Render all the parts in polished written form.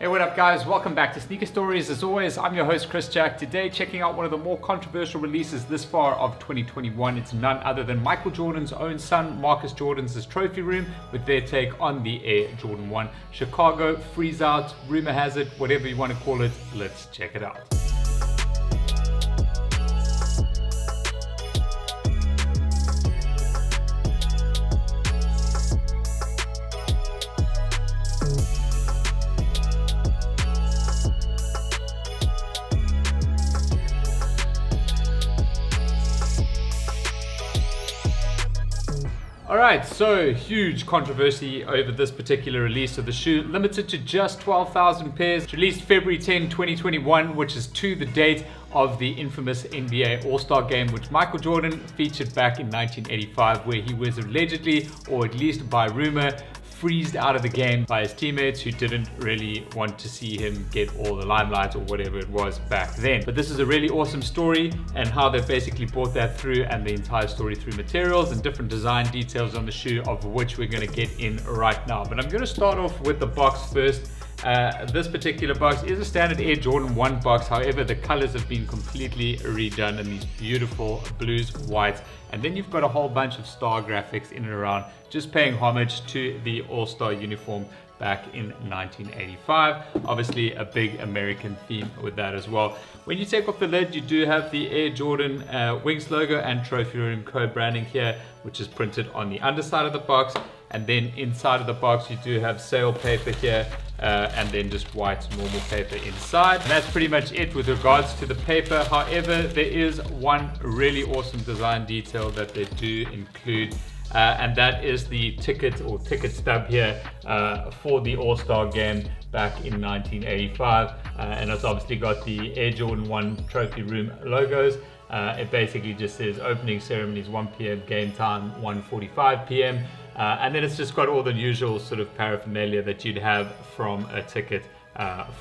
Hey, what up guys? Welcome back to Sneaker Stories. As always, I'm your host Chris Jack. Today checking out one of the more controversial releases this far of 2021. It's none other than Michael Jordan's own son, Marcus Jordan's trophy room, with their take on the Air Jordan 1. Chicago, freeze out, rumor has it, whatever you want to call it. Let's check it out. Alright, so huge controversy over this particular release of the shoe, limited to just 12,000 pairs, released February 10, 2021, which is to the date of the infamous NBA All-Star game, which Michael Jordan featured back in 1985, where he was allegedly, or at least by rumor, freezed out of the game by his teammates who didn't really want to see him get all the limelight or whatever it was back then. But this is a really awesome story, and how they've basically brought that through, and the entire story through materials and different design details on the shoe, of which we're going to get in right now. But I'm going to start off with the box first. This particular box is a standard Air Jordan 1 box. However, the colors have been completely redone in these beautiful blues, whites, and then you've got a whole bunch of star graphics in and around, just paying homage to the All-Star uniform back in 1985. Obviously a big American theme with that as well. When you take off the lid, you do have the Air Jordan Wings logo and Trophy Room co-branding here, which is printed on the underside of the box. And then inside of the box you do have sale paper here, and then just white normal paper inside. And that's pretty much it with regards to the paper. However, there is one really awesome design detail that they do include, and that is the ticket stub here for the All-Star game back in 1985. And it's obviously got the Air Jordan 1 Trophy Room logos. It basically just says opening ceremonies 1 p.m, game time 1:45 p.m. And then it's just got all the usual sort of paraphernalia that you'd have from a ticket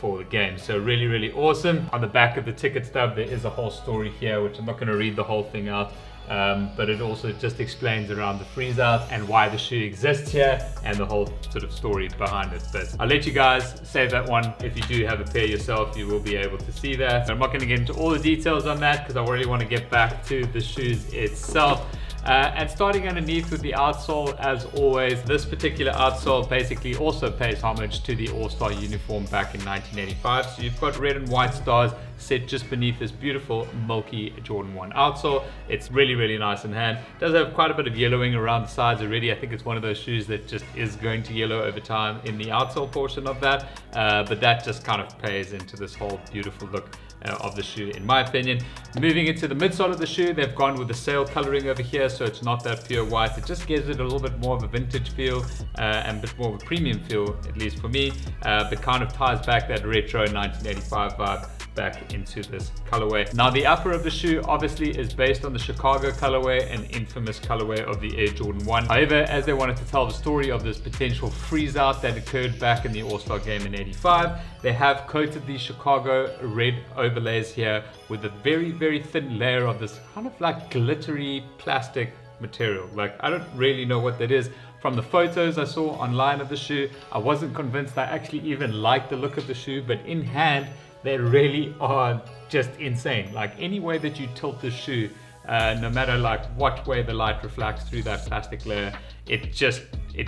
for the game. So really, really awesome. On the back of the ticket stub, there is a whole story here, which I'm not going to read the whole thing out. But it also just explains around the freeze out and why the shoe exists here, and the whole sort of story behind it. But I'll let you guys save that one. If you do have a pair yourself, you will be able to see that. I'm not going to get into all the details on that because I really want to get back to the shoes itself. And starting underneath with the outsole, as always, this particular outsole basically also pays homage to the All-Star uniform back in 1985. So you've got red and white stars set just beneath this beautiful milky Jordan 1 outsole. It's really, really nice in hand. It does have quite a bit of yellowing around the sides already. I think it's one of those shoes that just is going to yellow over time in the outsole portion of that. But that just kind of pays into this whole beautiful look of the shoe, in my opinion. Moving into the midsole of the shoe, they've gone with the sail coloring over here, so it's not that pure white. It just gives it a little bit more of a vintage feel and a bit more of a premium feel, at least for me, but kind of ties back that retro 1985 vibe back into this colorway. Now the upper of the shoe obviously is based on the Chicago colorway, an infamous colorway of the Air Jordan 1. However, as they wanted to tell the story of this potential freeze out that occurred back in the All-Star game in 85, they have coated the Chicago red overlays here with a very, very thin layer of this kind of like glittery plastic material. Like, I don't really know what that is. From the photos I saw online of the shoe, I wasn't convinced I actually even liked the look of the shoe, but in hand they really are just insane. Like, any way that you tilt the shoe, no matter like what way the light reflects through that plastic layer, it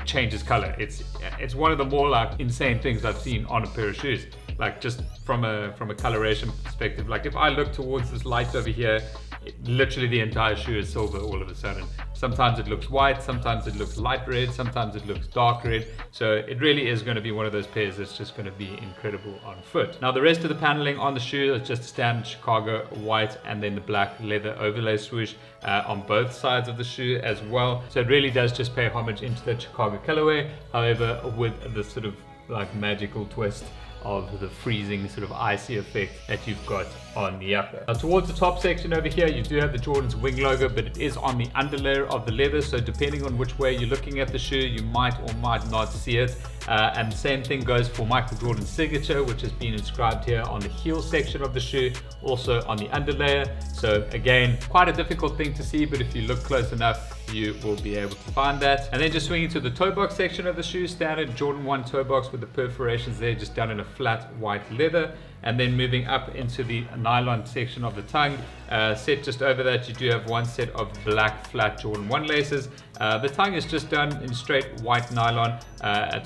changes color. It's one of the more like insane things I've seen on a pair of shoes. Like, just from a coloration perspective, like if I look towards this light over here, literally the entire shoe is silver all of a sudden. Sometimes it looks white, sometimes it looks light red, sometimes it looks dark red. So it really is going to be one of those pairs that's just going to be incredible on foot. Now the rest of the paneling on the shoe is just a standard Chicago white, and then the black leather overlay swoosh on both sides of the shoe as well. So it really does just pay homage into the Chicago colorway, however with the sort of like magical twist of the freezing sort of icy effect that you've got on the upper. Now towards the top section over here, you do have the Jordan's wing logo, but it is on the underlayer of the leather, so depending on which way you're looking at the shoe, you might or might not see it. And the same thing goes for Michael Jordan's signature, which has been inscribed here on the heel section of the shoe, also on the underlayer. So again, quite a difficult thing to see, but if you look close enough, you will be able to find that. And then just swinging to the toe box section of the shoe, standard Jordan 1 toe box with the perforations there, just done in a flat white leather. And then moving up into the nylon section of the tongue, set just over that, you do have one set of black flat Jordan 1 laces. The tongue is just done in straight white nylon.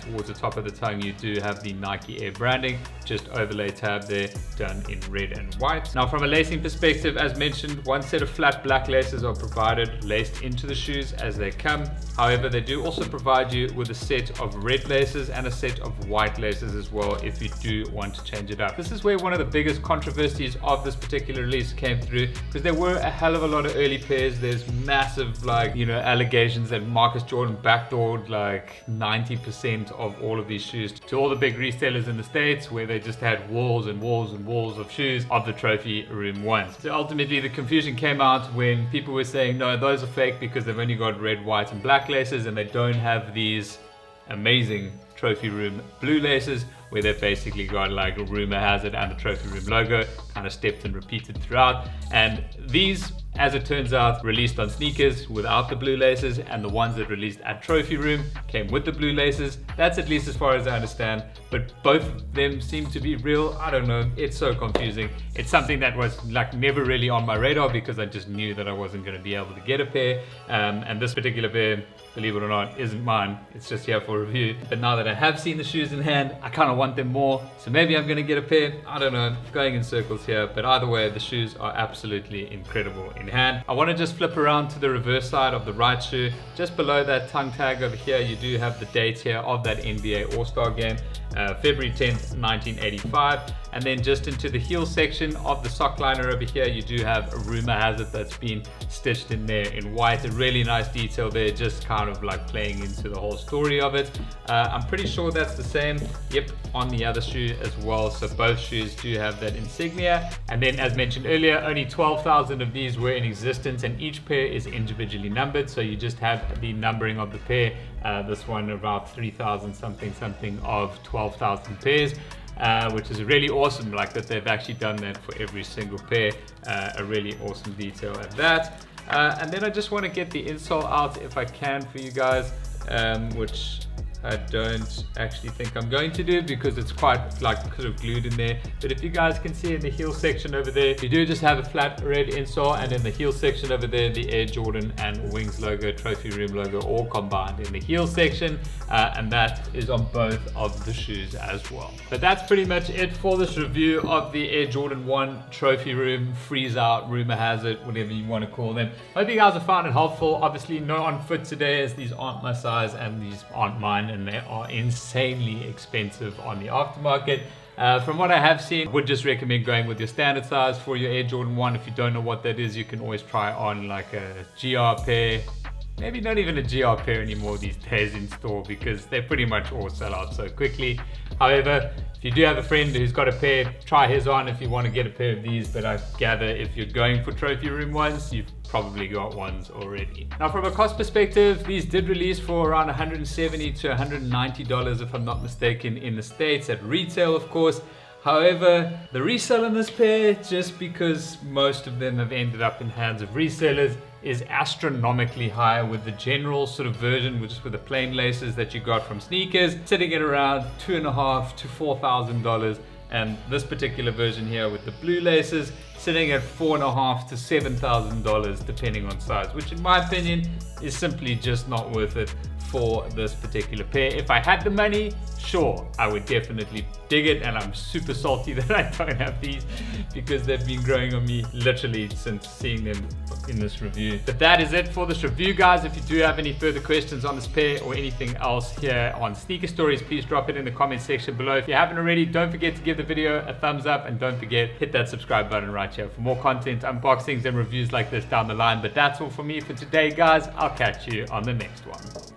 Towards the top of the tongue, you do have the Nike Air branding, just overlay tab there, done in red and white. Now from a lacing perspective, as mentioned, one set of flat black laces are provided, laced into the shoes as they come. However, they do also provide you with a set of red laces and a set of white laces as well if you do want to change it up. This is where one of the biggest controversies of this particular release came through, because there were a hell of a lot of early pairs. There's massive allegations that Marcus Jordan backdoored like 90% of all of these shoes to all the big resellers in the States, where they just had walls and walls and walls of shoes of the trophy room ones. So ultimately the confusion came out when people were saying, no, those are fake because they've only got red, white and black laces, and they don't have these amazing trophy room blue laces where they've basically got like a rumor has it and the trophy room logo kind of stepped and repeated throughout. And these, as it turns out, released on sneakers without the blue laces, and the ones that released at trophy room came with the blue laces. That's at least as far as I understand, but both of them seem to be real. I don't know, it's so confusing. It's something that was like never really on my radar because I just knew that I wasn't going to be able to get a pair, and this particular pair, believe it or not, isn't mine. It's just here for review. But now that I have seen the shoes in hand, I kind of want them more, so maybe I'm going to get a pair. I don't know, going in circles here, but either way, the shoes are absolutely incredible in hand. I want to just flip around to the reverse side of the right shoe. Just below that tongue tag over here, you do have the date here of that NBA All-Star game, February 10th, 1985. And then just into the heel section of the sock liner over here, you do have a rumor has it that's been stitched in there in white. A really nice detail there, just kind of like playing into the whole story of it. I'm pretty sure that's the same, yep, on the other shoe as well. So both shoes do have that insignia. And then as mentioned earlier, only 12,000 of these were in existence, and each pair is individually numbered. So you just have the numbering of the pair. This one about 3,000 something of 12,000 pairs. Which is really awesome, like that they've actually done that for every single pair. A really awesome detail at that. And then I just want to get the insole out if I can for you guys, which I don't actually think I'm going to do because it's quite like sort of glued in there. But if you guys can see in the heel section over there, you do just have a flat red insole, and in the heel section over there, the Air Jordan and Wings logo, trophy room logo, all combined in the heel section, and that is on both of the shoes as well. But that's pretty much it for this review of the Air Jordan 1 trophy room, freeze out, rumor has it, whatever you want to call them. Hope you guys have found it helpful. Obviously no on foot today, as these aren't my size and these aren't mine, and they are insanely expensive on the aftermarket. From what I have seen, I would just recommend going with your standard size for your Air Jordan 1. If you don't know what that is, you can always try on like a GR pair. Maybe not even a GR pair anymore these days in store, because they pretty much all sell out so quickly. However, if you do have a friend who's got a pair, try his on if you want to get a pair of these. But I gather if you're going for trophy room ones, you've probably got ones already. Now from a cost perspective, these did release for around $170 to $190 if I'm not mistaken in the States at retail, of course. However, the resale on this pair, just because most of them have ended up in hands of resellers, is astronomically high, with the general sort of version, which is with the plain laces that you got from sneakers, sitting at around $2,500 to $4,000. And this particular version here with the blue laces sitting at $4,500 to $7,000 depending on size, which in my opinion is simply just not worth it for this particular pair. If I had the money, sure, I would definitely dig it, and I'm super salty that I don't have these because they've been growing on me literally since seeing them in this review. But that is it for this review, guys. If you do have any further questions on this pair or anything else here on Sneaker Stories, please drop it in the comment section below. If you haven't already, don't forget to give the video a thumbs up, and don't forget, hit that subscribe button right here for more content, unboxings and reviews like this down the line. But that's all for me for today, guys. I'll catch you on the next one.